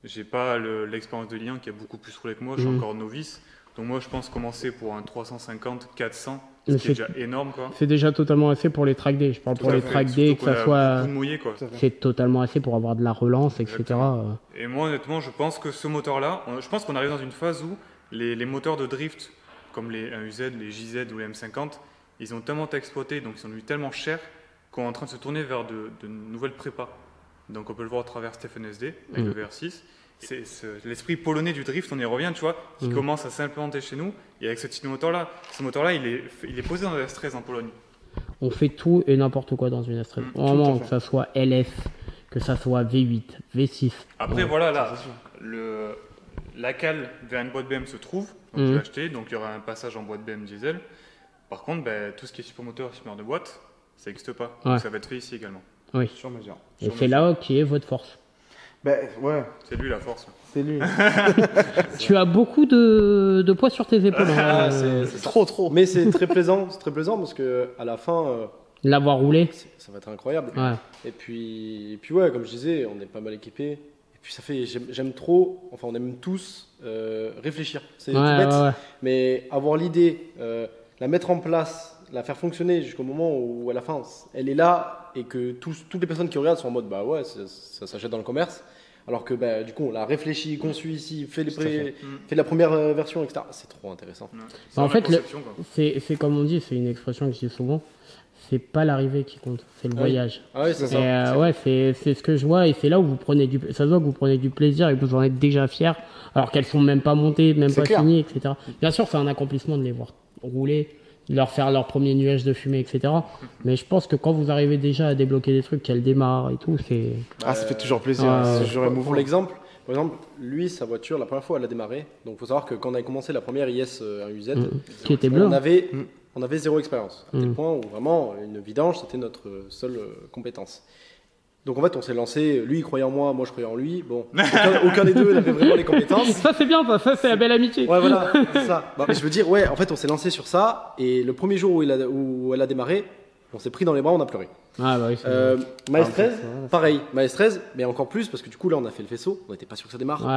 j'ai pas l'expérience de Lilian qui a beaucoup plus roulé que moi. Je suis encore novice. Donc moi, je pense commencer pour un 350, 400, ce qui est déjà énorme. Quoi. C'est déjà totalement assez pour les track days. Je parle Tout pour à les fait. track Surtout days, que qu'on ça a soit... beaucoup de mouillé, quoi. C'est totalement assez pour avoir de la relance, etc. Exactement. Et moi, honnêtement, je pense que ce moteur-là, je pense qu'on arrive dans une phase où les moteurs de drift, comme les 1UZ, les JZ ou les M50, ils ont tellement été exploités, donc ils sont devenus tellement chers, qu'on est en train de se tourner vers de nouvelles prépas. Donc on peut le voir à travers Stephen SD, avec le VR6. C'est l'esprit polonais du drift, on y revient, tu vois, qui commence à s'implanter chez nous. Et avec ce type de moteur-là, ce moteur-là, il est posé dans le S13 en Pologne. On fait tout et n'importe quoi dans une S13. Vraiment, que ça soit LF, que ça soit V8, V6. Après, voilà, là, la cale vers une boîte BM se trouve, donc je l'ai acheté, donc il y aura un passage en boîte BM diesel. Par contre, tout ce qui est support-moteur et support de boîte, ça n'existe pas. Donc ça va être fait ici également. Oui. Sur mesure. Et c'est là qui est votre force. Ouais. C'est lui la force. C'est lui. Tu as beaucoup de poids sur tes épaules. C'est trop. Mais c'est très plaisant parce que à la fin, L'avoir roulé. ça va être incroyable. Ouais. Et puis ouais, comme je disais, on est pas mal équipé. Et puis ça fait, j'aime trop, enfin on aime tous réfléchir. C'est tout bête, mais avoir l'idée, la mettre en place, la faire fonctionner jusqu'au moment où à la fin elle est là et que toutes les personnes qui regardent sont en mode bah ouais, ça s'achète dans le commerce. Alors que du coup on l'a réfléchi, conçu ici, fait la première version, etc. C'est trop intéressant. En fait, c'est comme on dit, c'est une expression que je dis souvent. C'est pas l'arrivée qui compte, c'est le voyage. Ah oui, c'est ça. Et c'est ce que je vois et c'est là où ça se voit que vous prenez du plaisir et que vous en êtes déjà fiers, alors qu'elles sont même pas montées, même pas finies, etc. Bien sûr, c'est un accomplissement de les voir rouler, de leur faire leur premier nuage de fumée, etc. Mais je pense que quand vous arrivez déjà à débloquer des trucs, qu'elles démarrent et tout, c'est... ça fait toujours plaisir, c'est toujours émouvant. Pour l'exemple, par exemple, lui, sa voiture, la première fois, elle a démarré. Donc, il faut savoir que quand on a commencé la première IS 1UZ, qui était bleu, on avait zéro expérience. À tel point où vraiment, une vidange, c'était notre seule compétence. Donc, en fait, on s'est lancé. Lui, il croyait en moi je croyais en lui. Bon, aucun des deux n'avait vraiment les compétences. Ça, c'est bien, ça, c'est la belle amitié. Ouais, voilà, c'est ça. Mais je veux dire, en fait, on s'est lancé sur ça. Et le premier jour où elle a démarré, on s'est pris dans les bras, on a pleuré. Ah bah oui, Maes 13, pareil, Maes 13, mais encore plus parce que du coup là on a fait le faisceau, on n'était pas sûr que ça démarre.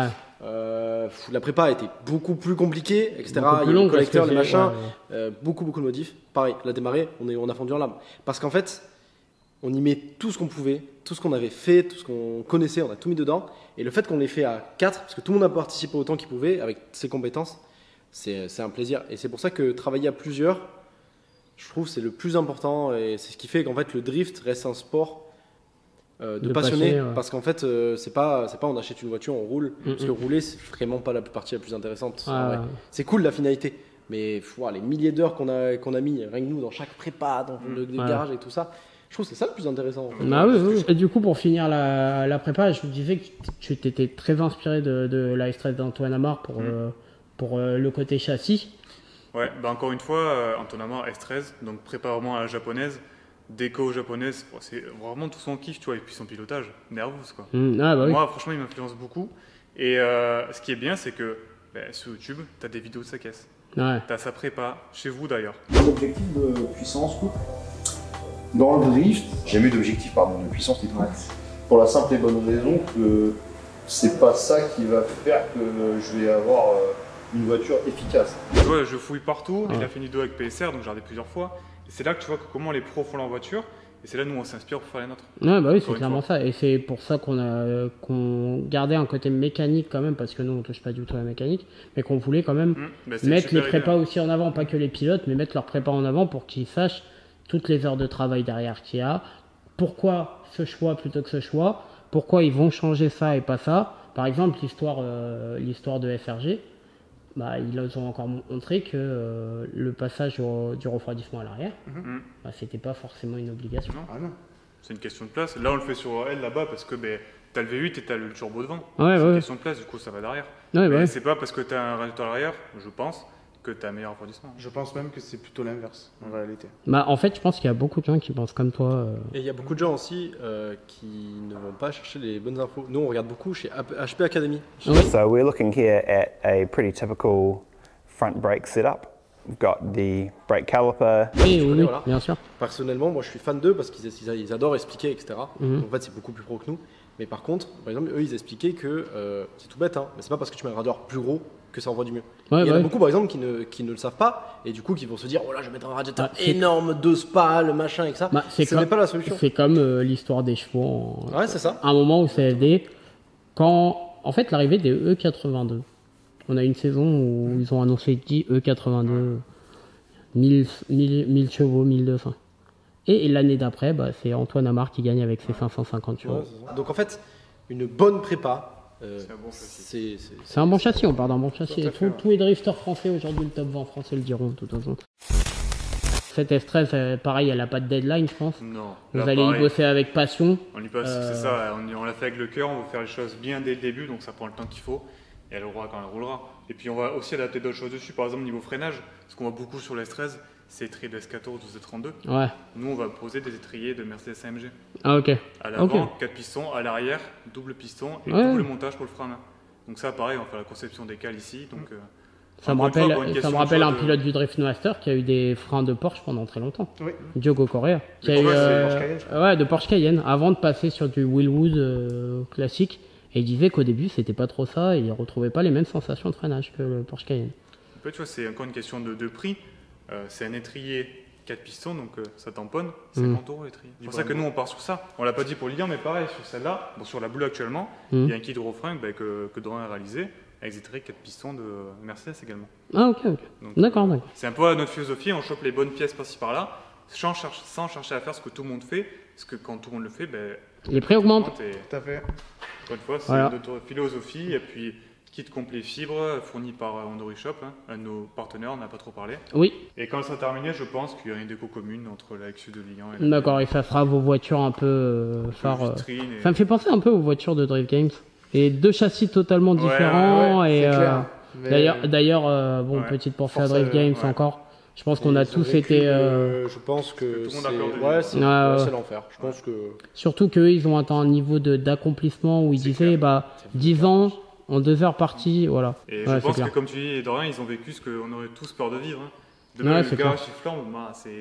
La prépa a été beaucoup plus compliquée, etc. Il y a le collecteur, les machins, beaucoup de modifs. Pareil, la démarré, on a fondu en larmes. Parce qu'en fait, on y met tout ce qu'on pouvait, tout ce qu'on avait fait, tout ce qu'on connaissait, on a tout mis dedans. Et le fait qu'on l'ait fait à 4, parce que tout le monde a participé autant qu'il pouvait avec ses compétences, c'est un plaisir. Et c'est pour ça que travailler à plusieurs, je trouve c'est le plus important et c'est ce qui fait qu'en fait le drift reste un sport de passionné parce qu'en fait c'est pas on achète une voiture, on roule parce que rouler c'est vraiment pas la partie la plus intéressante. C'est cool la finalité, mais les milliers d'heures qu'on a mis rien que nous dans chaque prépa, dans le garage et tout ça, je trouve que c'est ça le plus intéressant. En fait. Oui. Et du coup pour finir la prépa, je vous disais que tu t'étais très inspiré de la S13 d'Antoine Amar pour le côté châssis. Ouais, encore une fois, Antoine Amar S13, donc préparément à la japonaise, déco japonaise, c'est vraiment tout son kiff, tu vois, et puis son pilotage, nerveuse quoi. Moi, franchement, il m'influence beaucoup. Et ce qui est bien, c'est que sur YouTube, tu as des vidéos de sa caisse. Tu as sa prépa, chez vous d'ailleurs. L'objectif de puissance, dans le drift, j'ai mis d'objectif de puissance et tout. Pour la simple et bonne raison que c'est pas ça qui va faire que je vais avoir une voiture efficace. Ouais, je fouille partout, il a fait une vidéo avec PSR, donc j'ai regardé plusieurs fois. Et c'est là que tu vois comment les pros font leur voiture, et c'est là nous on s'inspire pour faire les nôtres. Oui, c'est clairement ça, et c'est pour ça qu'on gardait un côté mécanique quand même, parce que nous on touche pas du tout à la mécanique, mais qu'on voulait quand même mettre les prépas aussi en avant, pas que les pilotes, mais mettre leurs prépas en avant pour qu'ils sachent toutes les heures de travail derrière qu'il y a, pourquoi ce choix plutôt que ce choix, pourquoi ils vont changer ça et pas ça. Par exemple, l'histoire de FRG. bah, ils ont encore montré que le passage du refroidissement à l'arrière, bah, c'était pas forcément une obligation. Non. Ah non. C'est une question de place. Là, on le fait sur L là-bas parce que t'as le V8 et t'as le turbo devant. Ouais, c'est ouais. une question de place, du coup, ça va derrière. Ouais, Mais ouais. c'est pas parce que t'as un radiateur à l'arrière, je pense, que t'as un meilleur refroidissement. Je pense même que c'est plutôt l'inverse, en réalité. Bah, en fait, je pense qu'il y a beaucoup de gens qui pensent comme toi. Et il y a beaucoup de gens aussi qui ne vont pas chercher les bonnes infos. Nous, on regarde beaucoup chez HP Academy. Oui. So we're looking here at a pretty typical front brake setup. We've got the brake caliper. Oui, oui, voilà. bien sûr. Personnellement, moi, je suis fan d'eux parce qu'ils adorent expliquer, etc. Mhm. En fait, c'est beaucoup plus pro que nous. Mais par contre, par exemple, eux, ils expliquaient que c'est tout bête, hein, mais c'est pas parce que tu mets un radiateur plus gros que ça envoie du mieux. Ouais, Il y en a ouais. beaucoup, par exemple, qui ne le savent pas et du coup, qui vont se dire, oh là, je vais mettre un radiateur Ah, c'est- énorme, 2 spas, le machin, et ça. Bah, Ce n'est pas la solution. C'est comme l'histoire des chevaux. Ouais, c'est ça. À un moment où CFD, quand en fait l'arrivée des E82, on a une saison où ils ont annoncé 10 E82, 1000 chevaux, 1200. Et l'année d'après, bah, c'est Antoine Amar qui gagne avec ses 550 chevaux. Ouais, c'est ça. Donc en fait, une bonne prépa. C'est un bon châssis. C'est un bon châssis, on parle d'un bon châssis. Tout à fait, Tous les drifters français aujourd'hui, le top 20 français le diront de toute façon. Cette S13, pareil, elle n'a pas de deadline, je pense. Non. Vous Là, allez y pareil, on avec passion. On y passe, c'est ça, on l'a fait avec le cœur, on veut faire les choses bien dès le début, donc ça prend le temps qu'il faut, et elle roulera quand elle roulera. Et puis on va aussi adapter d'autres choses dessus, par exemple niveau freinage, ce qu'on voit beaucoup sur le S13, c'est étrier de S14 ou S32. Ouais. Nous on va poser des étriers de Mercedes AMG. Ah, ok. À l'avant, Ok. 4 pistons, à l'arrière, double piston et Ouais. double montage pour le frein à main. Donc ça pareil, on fait la conception des cales ici, donc... Ça me encore une fois, pour une rappelle question un de choix de- pilote du Drift Master qui a eu des freins de Porsche pendant très longtemps. Oui. Diogo Correa. Qui a Mais eu, Correa, c'est Porsche Cayenne, je crois. ouais, de Porsche Cayenne, avant de passer sur du Willwood classique. Et il disait qu'au début, c'était pas trop ça et il retrouvait pas les mêmes sensations de freinage que le Porsche Cayenne. En fait, tu vois, c'est encore une question de prix. C'est un étrier 4 pistons, donc ça tamponne. 50 euros l'étrier. C'est pour ça que nous, on part sur ça. On l'a pas dit pour Ligue 1, mais pareil, sur celle-là, bon, sur la boule actuellement, il y a un kit de refrain que Dorin a réalisé, avec des étriers 4 pistons de Mercedes également. Ah, ok, ok. Donc, D'accord, d'accord. c'est un peu notre philosophie, on chope les bonnes pièces par-ci par-là, sans chercher à faire ce que tout le monde fait, parce que quand tout le monde le fait, Les prix augmentent. et, Tout à fait. encore une fois, c'est Voilà. notre philosophie, et puis kit complet fibre, fourni par Honda Shop, un de nos partenaires, on n'a pas trop parlé. Oui, Et quand ça sera terminé, je pense qu'il y aura une déco commune entre la XU de Ligue 1 et la d'accord. Et ça fera vos voitures un peu phare. vitrine et- Ça me fait penser un peu aux voitures de Drift Games. Et deux châssis totalement Ouais, différents. Ouais, et c'est clair. Mais- D'ailleurs, bon, Ouais. petite pour Force, faire Drift Games ouais. encore. Je pense qu'on a Ils ont tous vécu, été. je pense que tout le monde a peur de c'est vivre. ouais, c'est Ouais, ouais, ouais. c'est l'enfer. Je pense que Surtout qu'eux, ils ont atteint un niveau d'accomplissement où ils C'est disaient, clair. bah, 10 ans, en 2 heures partie, voilà. Et Ouais, je c'est pense clair. que, comme tu dis, Dorian, ils ont vécu ce qu'on aurait tous peur de vivre. De Ouais, même, c'est le clair. garage qui flambe,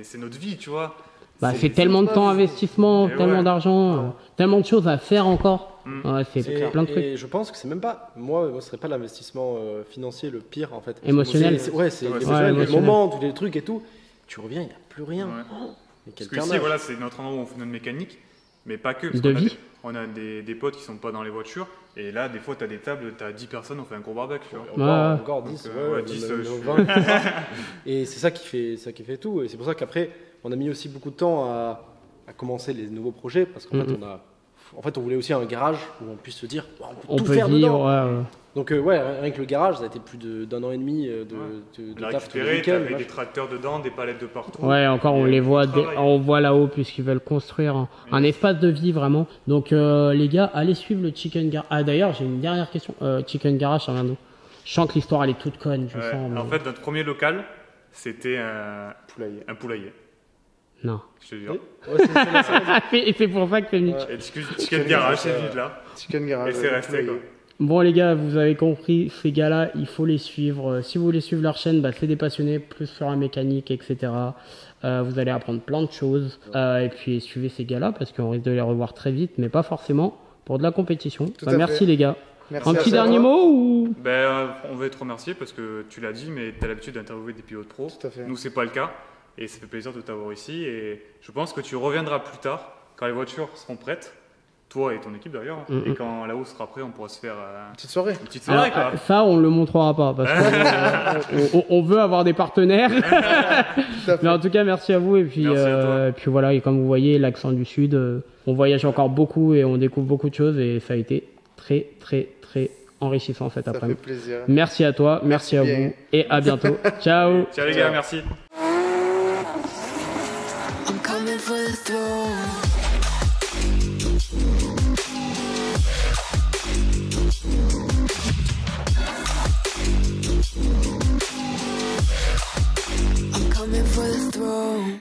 c'est notre vie, tu vois. Bah, c'est tellement de temps investissement, Et tellement ouais. d'argent, tellement de choses à faire encore. Mm. Ouais, c'est et, plein de trucs. et je pense que c'est même pas moi ce serait pas l'investissement financier le pire en fait. Émotionnel. Ouais, c'est Ouais, l'émotionnel, les émotionnel. moments, tous les trucs et tout. Tu reviens, il n'y a plus rien. Ouais. Mais Parce quel que ici, carnage. voilà, c'est notre endroit où on fait notre mécanique, mais pas que. Parce De qu'on a vie. des- On a des potes qui sont pas dans les voitures, et là, des fois, tu as des tables, tu as 10 personnes, on fait un gros barbecue, tu vois. Ouais. Encore 10, Donc, ouais, ouais, 10, même je suis- 20. Et c'est ça qui fait tout. Et c'est pour ça qu'après, on a mis aussi beaucoup de temps à commencer les nouveaux projets parce qu'en fait, on voulait aussi un garage où on puisse se dire, oh, on On peut tout peut faire vivre, dedans. ouais. Donc ouais, rien que le garage, ça a été plus d'un an et demi de On a taf tous les récupéré, week-ends. t'avais vache. des tracteurs dedans, des palettes de partout. Ouais, encore on Et les voit, travail. on voit là-haut puisqu'ils veulent construire un espace de vie vraiment. Donc les gars, allez suivre le Chicken Garage. Ah d'ailleurs, j'ai une dernière question. Chicken Garage, ça vient d'où? Je sens que l'histoire elle est toute conne, je Ouais. sens. mais- En fait, notre premier local, c'était Poulailler. un poulailler, Non. je te jure. Ouais, c'est Et c'est pour ça que c'est venu. Ouais. Et excuse, Chicken Garage, c'est vide là. Chicken Garage. Et c'est resté, quoi. Bon les gars, vous avez compris, ces gars-là, il faut les suivre. Si vous voulez suivre leur chaîne, bah, c'est des passionnés, plus sur la mécanique, etc. Vous allez apprendre plein de choses. Et puis suivez ces gars-là parce qu'on risque de les revoir très vite, mais pas forcément pour de la compétition. Tout Bah, à merci fait. les gars. Merci Un à petit toi. dernier mot ou... On veut te remercier parce que tu l'as dit, mais tu as l'habitude d'interviewer des pilotes pro. Tout à fait. Nous, c'est pas le cas. Et ça fait plaisir de t'avoir ici. Et je pense que tu reviendras plus tard quand les voitures seront prêtes. Toi et ton équipe d'ailleurs. Et quand la hausse sera prête, on pourra se faire Petite soirée. une petite soirée. Alors, quoi. ça, on le montrera pas parce qu'on veut avoir des partenaires. Mais en tout cas, merci à vous. Et puis, Merci à toi. puis voilà, et comme vous voyez, l'accent du Sud, on voyage encore beaucoup et on découvre beaucoup de choses. Et ça a été très, très, très enrichissant cet Ça fait après-midi. plaisir. Merci à toi, merci à bien. vous et à bientôt. Ciao. Ciao les gars, merci. I'm coming for the throne. I'm coming for the throne.